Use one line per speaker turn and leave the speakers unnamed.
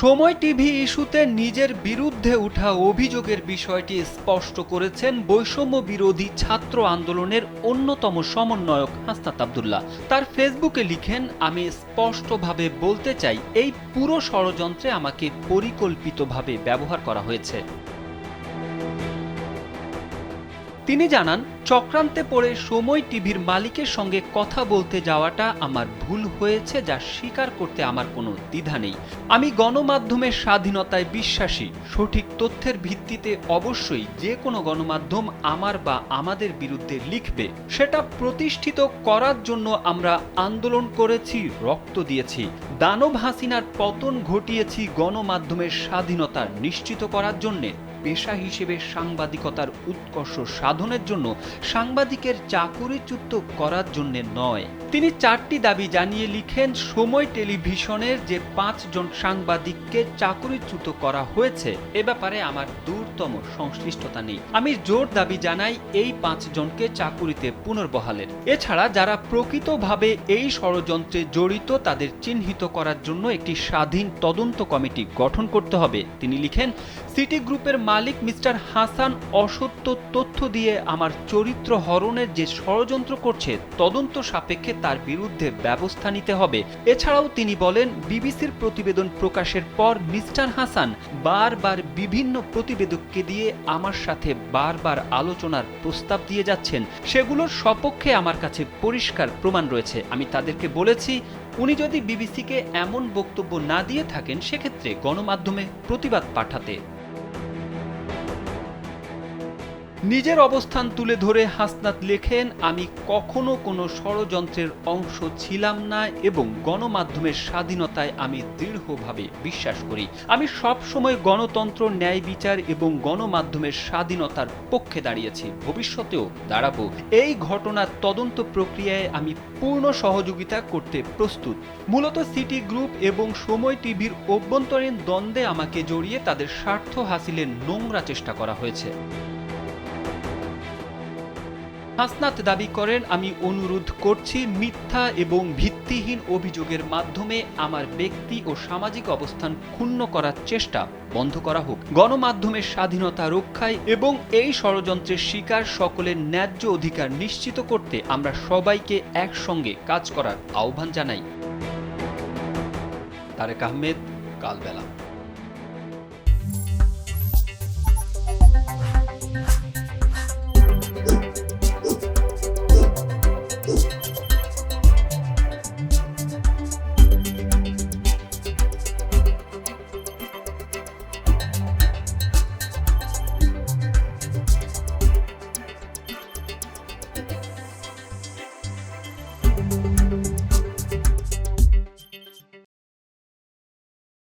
সময় টিভি ইস্যুতে নিজের বিরুদ্ধে ওঠা অভিযোগের বিষয়টি স্পষ্ট করেছেন বৈষম্য বিরোধী ছাত্র আন্দোলনের অন্যতম সমন্বয়ক হাসনাত আব্দুল্লাহ। তার ফেসবুকে লিখেন, আমি স্পষ্টভাবে বলতে চাই, এই পুরো ষড়যন্ত্রে আমাকে পরিকল্পিতভাবে ব্যবহার করা হয়েছে। তিনি জানান, চক্রান্তে পড়ে সময় টিভির মালিকের সঙ্গে কথা বলতে যাওয়াটা আমার ভুল হয়েছে, যা স্বীকার করতে আমার কোনো দ্বিধা নেই। আমি গণমাধ্যমের স্বাধীনতায় বিশ্বাসী। সঠিক তথ্যের ভিত্তিতে অবশ্যই যে কোনো গণমাধ্যম আমার বা আমাদের বিরুদ্ধে লিখবে। সেটা প্রতিষ্ঠিত করার জন্য আমরা আন্দোলন করেছি, রক্ত দিয়েছি। দানব হাসিনার পতন ঘটিয়েছি গণমাধ্যমের স্বাধীনতা নিশ্চিত করার জন্যে, পেশা হিসেবে সাংবাদিকতার উৎকর্ষ সাধনের জন্য, সাংবাদিকের চাকুরিচ্যুত করার জন্য নয়। তিনি 4টি দাবি জানিয়ে লিখেন, সময় টেলিভিশনের যে 5 জন সাংবাদিককে চাকুরিচ্যুত করা হয়েছে এ ব্যাপারে আমার দূরতম সংশ্লিষ্টতা নেই। আমি জোর দাবি জানাই এই 5 জনকে চাকুরিতে পুনর্বহালের। এছাড়া যারা প্রকৃতভাবে এই ষড়যন্ত্রে জড়িত তাদের চিহ্নিত করার জন্য একটি স্বাধীন তদন্ত কমিটি গঠন করতে হবে। তিনি লিখেন, সিটি গ্রুপের মালিক মিস্টার হাসান অসত্য তথ্য দিয়ে আমার চরিত্র হরণের যে ষড়যন্ত্র করছে, তদন্ত সাপেক্ষে তার বিরুদ্ধে ব্যবস্থা নিতে হবে। এছাড়াও তিনি বলেন, বিবিসির প্রতিবেদন প্রকাশের পর মিস্টার হাসান বারবার বিভিন্ন প্রতিবেদককে দিয়ে আমার সাথে বারবার আলোচনার প্রস্তাব দিয়ে যাচ্ছেন। সেগুলোর সপক্ষে আমার কাছে পরিষ্কার প্রমাণ রয়েছে। আমি তাদেরকে বলেছি, উনি যদি বিবিসিকে এমন বক্তব্য না দিয়ে থাকেন সেক্ষেত্রে গণমাধ্যমে প্রতিবাদ পাঠাতে। নিজের অবস্থান তুলে ধরে হাসনাত লেখেন, আমি কখনো কোনো ষড়যন্ত্রের অংশ ছিলাম না এবং গণমাধ্যমের স্বাধীনতায় আমি দৃঢ়ভাবে বিশ্বাস করি। আমি সব সময় গণতন্ত্র, ন্যায় বিচার এবং গণমাধ্যমের স্বাধীনতার পক্ষে দাঁড়িয়েছি, ভবিষ্যতেও দাঁড়াবো। এই ঘটনার তদন্ত প্রক্রিয়ায় আমি পূর্ণ সহযোগিতা করতে প্রস্তুত। মূলত সিটি গ্রুপ এবং সময় টিভির অভ্যন্তরীণ দ্বন্দ্বে আমাকে জড়িয়ে তাদের স্বার্থ হাসিলের নোংরা চেষ্টা করা হয়েছে। হাসনাত দাবি করেন, আমি অনুরোধ করছি, মিথ্যা এবং ভিত্তিহীন অভিযোগের মাধ্যমে আমার ব্যক্তি ও সামাজিক অবস্থান ক্ষুণ্ণ করার চেষ্টা বন্ধ করা হোক। গণমাধ্যমের স্বাধীনতা রক্ষায় এবং এই ষড়যন্ত্রের শিকার সকলের ন্যায্য অধিকার নিশ্চিত করতে আমরা সবাইকে একসঙ্গে কাজ করার আহ্বান জানাই। তারেক আহমেদ, কালবেলা।